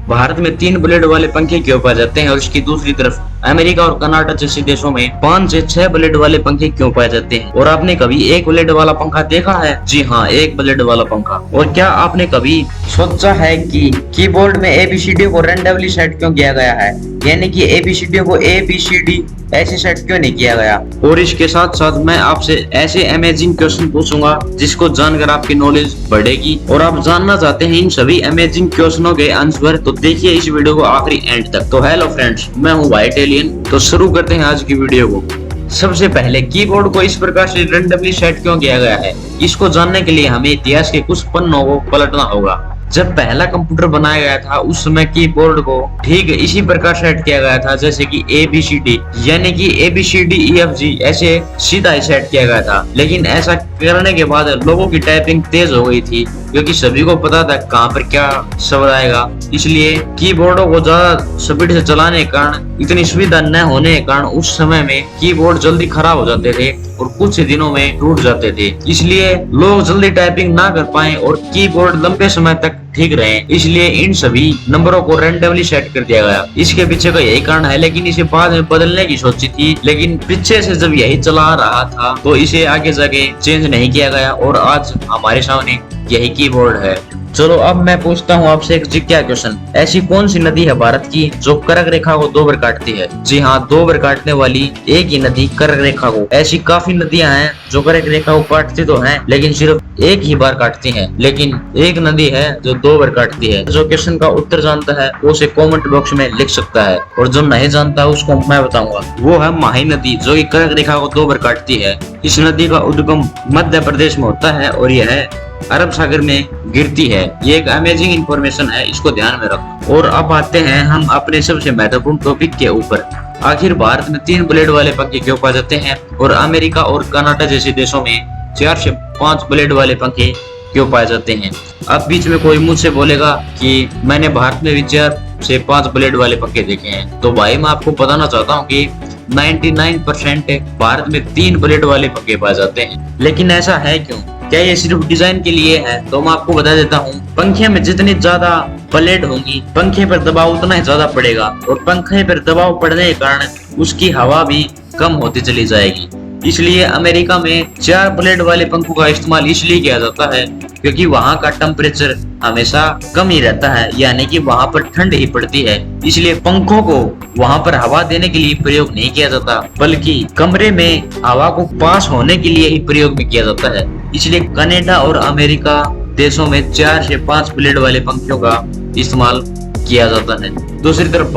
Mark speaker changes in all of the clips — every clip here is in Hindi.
Speaker 1: भारत में 3 ब्लेड वाले पंखे क्यों पाए जाते हैं और इसकी दूसरी तरफ अमेरिका और कनाडा जैसे देशों में 5 से 6 ब्लेड वाले पंखे क्यों पाए जाते हैं। और आपने कभी एक ब्लेड वाला पंखा देखा है? जी हाँ, एक ब्लेड वाला पंखा। और क्या आपने कभी सोचा है कि कीबोर्ड में एबीसीडी को रैंडमली सेट क्यों किया गया है, यानी कि एबीसीडी को एबीसीडी ऐसे सेट क्यों नहीं किया गया। और इसके साथ साथ मैं आपसे ऐसे अमेजिंग क्वेश्चन पूछूंगा जिसको जानकर आपकी नॉलेज बढ़ेगी और आप जानना चाहते हैं इन सभी अमेजिंग क्वेश्चनों के आंसर, तो देखिए इस वीडियो को आखिरी एंड तक। तो हेलो फ्रेंड्स, मैं हूँ व्हाइट एलियन। तो शुरू करते हैं आज की वीडियो को। सबसे पहले कीबोर्ड को इस प्रकार से रैंडमली सेट क्यों किया गया है, इसको जानने के लिए हमें इतिहास के कुछ पन्नों को पलटना होगा। जब पहला कंप्यूटर बनाया गया था उस समय कीबोर्ड को ठीक इसी प्रकार सेट किया गया था जैसे कि ABCD, यानी कि ABCDEFG ऐसे सीधा ही सेट किया गया था। लेकिन ऐसा करने के बाद लोगों की टाइपिंग तेज हो गई थी क्योंकि सभी को पता था कहाँ पर क्या शब्द आएगा, इसलिए कीबोर्डों को ज्यादा स्पीड से चलाने के कारण, इतनी सुविधा न होने के कारण उस समय में कीबोर्ड जल्दी खराब हो जाते थे और कुछ दिनों में टूट जाते थे। इसलिए लोग जल्दी टाइपिंग ना कर पाए और कीबोर्ड लंबे समय तक ठीक रहे, इसलिए इन सभी नंबरों को रैंडमली सेट कर दिया गया। इसके पीछे का यही कारण है, लेकिन इसे बाद में बदलने की सोची थी, लेकिन पीछे से जब यही चला रहा था तो इसे आगे जाके चेंज नहीं किया गया और आज हमारे सामने यही कीबोर्ड है। चलो अब मैं पूछता हूँ आपसे एक जिज्ञासा क्वेश्चन। ऐसी कौन सी नदी है भारत की जो कर्क रेखा को 2 बार काटती है? जी हाँ, 2 बार काटने वाली एक ही नदी कर्क रेखा को। ऐसी काफी नदियां हैं जो कर्क रेखा को काटती तो हैं लेकिन सिर्फ एक ही बार काटती हैं, लेकिन एक नदी है जो 2 बार काटती है। जो क्वेश्चन का उत्तर जानता है वो उसे कॉमेंट बॉक्स में लिख सकता है और जो नहीं जानता उसको मैं बताऊंगा। वो है माही नदी जो की कर्क रेखा को 2 बार काटती है। इस नदी का उद्गम मध्य प्रदेश में होता है और यह अरब सागर में गिरती है। ये एक अमेजिंग इंफॉर्मेशन है, इसको ध्यान में रखो। और अब आते हैं हम अपने सबसे महत्वपूर्ण टॉपिक के ऊपर। आखिर भारत में 3 ब्लेड वाले पंखे क्यों पाए जाते हैं और अमेरिका और कनाडा जैसे देशों में 4 से 5 ब्लेड वाले पंखे क्यों पाए जाते हैं। अब बीच में कोई मुझसे बोलेगा कि मैंने भारत में भी 4 से 5 ब्लेड वाले पंखे देखे हैं, तो भाई मैं आपको बताना चाहता हूँ कि 99% भारत में 3 ब्लेड वाले पंखे पाए जाते हैं। लेकिन ऐसा है क्यों? क्या ये सिर्फ डिजाइन के लिए है? तो मैं आपको बता देता हूँ, पंखे में जितनी ज्यादा प्लेट होंगी पंखे पर दबाव उतना ही ज्यादा पड़ेगा और पंखे पर दबाव पड़ने के कारण उसकी हवा भी कम होती चली जाएगी। इसलिए अमेरिका में 4 ब्लेड वाले पंखों का इस्तेमाल इसलिए किया जाता है क्योंकि वहाँ का टेम्परेचर हमेशा कम ही रहता है, यानी कि वहाँ पर ठंड ही पड़ती है। इसलिए पंखों को वहाँ पर हवा देने के लिए प्रयोग नहीं किया जाता, बल्कि कमरे में हवा को पास होने के लिए ही प्रयोग में किया जाता है। इसलिए कनाडा और अमेरिका देशों में 4 से 5 ब्लेड वाले पंखों का इस्तेमाल किया जाता है। दूसरी तरफ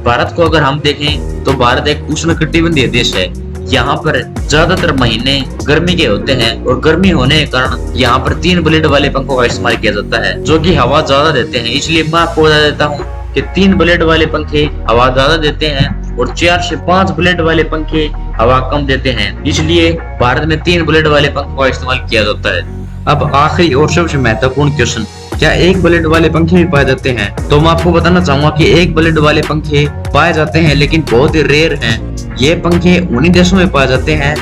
Speaker 1: भारत को अगर हम देखें तो भारत एक उष्णकटिबंधीय देश है। यहाँ पर ज्यादातर महीने गर्मी के होते हैं और गर्मी होने के कारण यहाँ पर 3 ब्लेड वाले पंखों का इस्तेमाल किया जाता है जो कि हवा ज्यादा देते हैं। इसलिए मैं आपको बता देता हूँ कि 3 ब्लेड वाले पंखे हवा ज्यादा देते हैं और 4 से 5 ब्लेड वाले पंखे हवा कम देते हैं। इसलिए भारत में 3 ब्लेड वाले पंखों का इस्तेमाल किया जाता है। अब आखिरी और सबसे महत्वपूर्ण क्वेश्चन, क्या 1 ब्लेड वाले पंखे भी पाए जाते हैं? तो मैं आपको बताना चाहूंगा कि 1 ब्लेड वाले पंखे पाए जाते हैं लेकिन बहुत ही रेयर हैं। ये पंखे उन्हीं देशों में पाए जाते हैं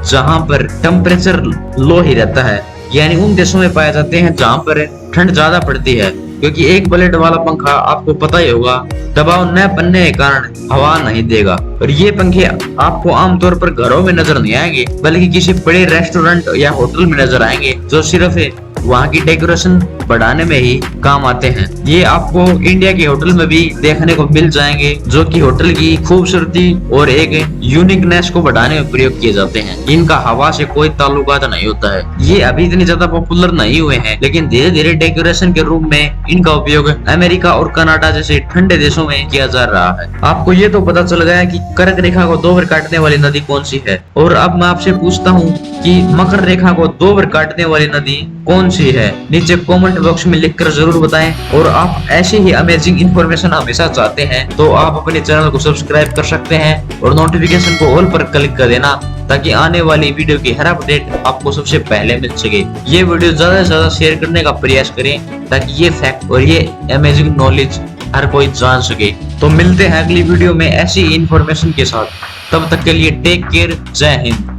Speaker 1: जहां पर टेम्परेचर लो ही रहता है, यानी उन देशों में पाए जाते हैं जहां पर ठंड ज्यादा पड़ती है। क्योंकि 1 ब्लेड वाला पंखा आपको पता ही होगा दबाव न बनने के कारण हवा नहीं देगा और ये पंखे आपको आमतौर पर घरों में नजर नहीं आएंगे बल्कि किसी बड़े रेस्टोरेंट या होटल में नजर आएंगे जो सिर्फ वहाँ की डेकोरेशन बढ़ाने में ही काम आते हैं। ये आपको इंडिया के होटल में भी देखने को मिल जाएंगे जो कि होटल की खूबसूरती और एक यूनिकनेस को बढ़ाने में प्रयोग किए जाते हैं। इनका हवा से कोई ताल्लुकात नहीं होता है। ये अभी इतनी ज्यादा पॉपुलर नहीं हुए हैं लेकिन धीरे धीरे डेकोरेशन के रूप में इनका उपयोग अमेरिका और कनाडा जैसे ठंडे देशों में किया जा रहा है। आपको ये तो पता चल गया कि कर्क रेखा को 2 बार काटने वाली नदी कौन सी है। और अब मैं आपसे पूछता हूँ कि मकर रेखा को 2 बार काटने वाली नदी कौन सी है? नीचे कमेंट बॉक्स में लिखकर जरूर बताएं। और आप ऐसे ही अमेजिंग इंफॉर्मेशन हमेशा चाहते हैं तो आप अपने चैनल को सब्सक्राइब कर सकते हैं और नोटिफिकेशन को ऑल पर क्लिक कर देना ताकि आने वाली वीडियो की हर अपडेट आपको सबसे पहले मिल सके। ये वीडियो ज्यादा से ज्यादा शेयर करने का प्रयास करें ताकि ये फैक्ट और ये अमेजिंग नॉलेज हर कोई जान सके। तो मिलते हैं अगली वीडियो में ऐसी इंफॉर्मेशन के साथ, तब तक के लिए टेक केयर, जय हिंद।